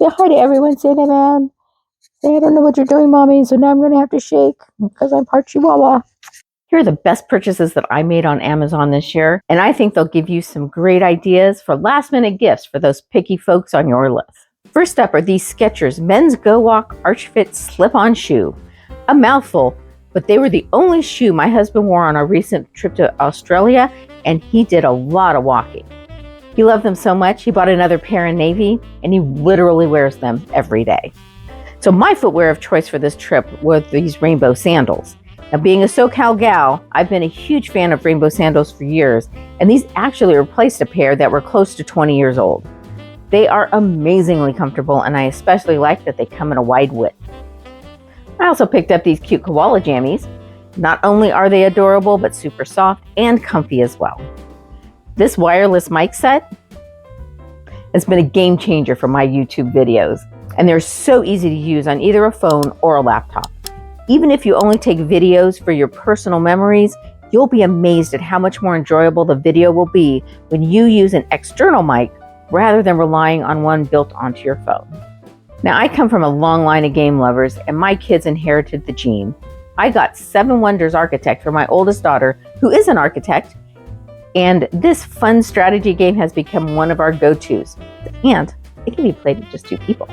Say hi to everyone, Cinnamon. Say, I don't know what you're doing, Mommy, so now I'm going to have to shake because I'm part Chihuahua. Here are the best purchases that I made on Amazon this year, and I think they'll give you some great ideas for last-minute gifts for those picky folks on your list. First up are these Skechers Men's Go Walk Arch Fit Slip-On Shoe. A mouthful, but they were the only shoe my husband wore on our recent trip to Australia, and he did a lot of walking. He loved them so much, he bought another pair in navy, and he literally wears them every day. So my footwear of choice for this trip were these rainbow sandals. Now, being a SoCal gal, I've been a huge fan of rainbow sandals for years, and these actually replaced a pair that were close to 20 years old. They are amazingly comfortable, and I especially like that they come in a wide width. I also picked up these cute Koala Jammies. Not only are they adorable, but super soft and comfy as well. This wireless mic set has been a game changer for my YouTube videos, and they're so easy to use on either a phone or a laptop. Even if you only take videos for your personal memories, you'll be amazed at how much more enjoyable the video will be when you use an external mic rather than relying on one built onto your phone. Now, I come from a long line of game lovers, and my kids inherited the gene. I got 7 Wonders Architect for my oldest daughter, who is an architect, and this fun strategy game has become one of our go-tos, and it can be played with just 2 people.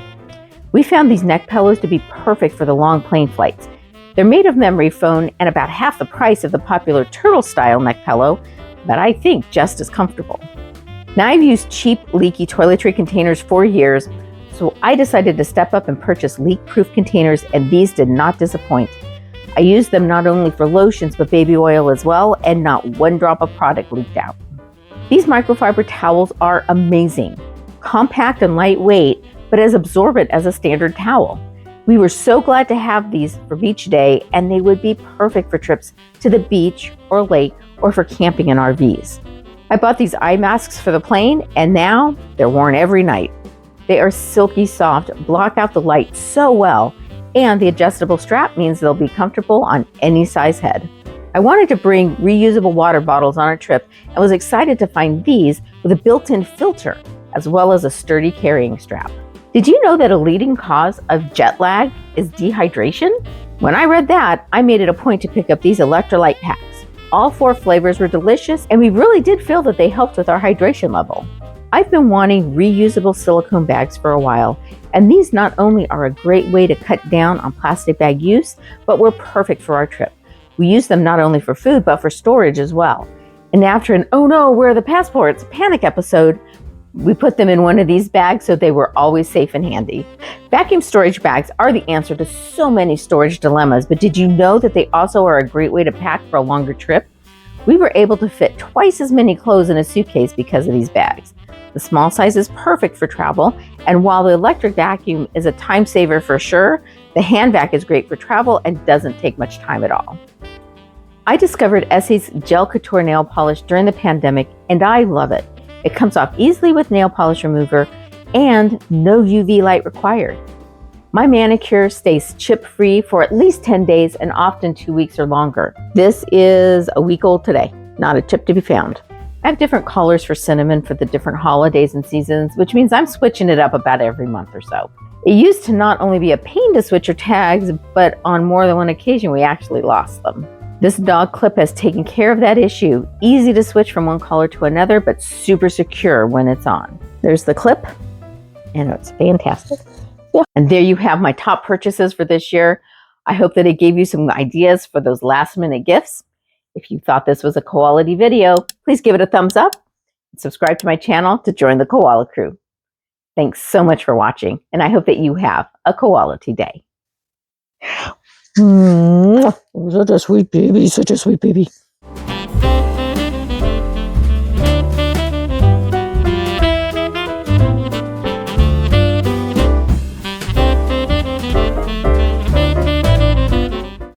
We found these neck pillows to be perfect for the long plane flights. They're made of memory foam and about half the price of the popular turtle-style neck pillow, but I think just as comfortable. Now, I've used cheap, leaky toiletry containers for years, so I decided to step up and purchase leak-proof containers, and these did not disappoint. I used them not only for lotions, but baby oil as well, and not one drop of product leaked out. These microfiber towels are amazing, compact and lightweight, but as absorbent as a standard towel. We were so glad to have these for beach day, and they would be perfect for trips to the beach or lake or for camping in RVs. I bought these eye masks for the plane, and now they're worn every night. They are silky soft, block out the light so well, and the adjustable strap means they'll be comfortable on any size head. I wanted to bring reusable water bottles on a trip and was excited to find these with a built-in filter, as well as a sturdy carrying strap. Did you know that a leading cause of jet lag is dehydration? When I read that, I made it a point to pick up these Electrolyte packs. All 4 flavors were delicious, and we really did feel that they helped with our hydration level. I've been wanting reusable silicone bags for a while, and these not only are a great way to cut down on plastic bag use, but were perfect for our trip. We used them not only for food, but for storage as well. And after an "oh no, where are the passports?" panic episode, we put them in one of these bags so they were always safe and handy. Vacuum storage bags are the answer to so many storage dilemmas, but did you know that they also are a great way to pack for a longer trip? We were able to fit twice as many clothes in a suitcase because of these bags. The small size is perfect for travel, and while the electric vacuum is a time saver for sure, the hand vac is great for travel and doesn't take much time at all. I discovered Essie's Gel Couture nail polish during the pandemic, and I love it. It comes off easily with nail polish remover and no UV light required. My manicure stays chip-free for at least 10 days and often 2 weeks or longer. This is a week old today, not a chip to be found. I have different colors for cinnamon for the different holidays and seasons, which means I'm switching it up about every month or so. It used to not only be a pain to switch your tags, but on more than one occasion we actually lost them. This dog clip has taken care of that issue. Easy to switch from one color to another, but super secure when it's on. There's the clip, and it's fantastic. Yeah. And there you have my top purchases for this year. I hope that it gave you some ideas for those last minute gifts. If you thought this was a quality video, please give it a thumbs up and subscribe to my channel to join the Koala crew. Thanks so much for watching, and I hope that you have a quality day. Such a sweet baby, such a sweet baby.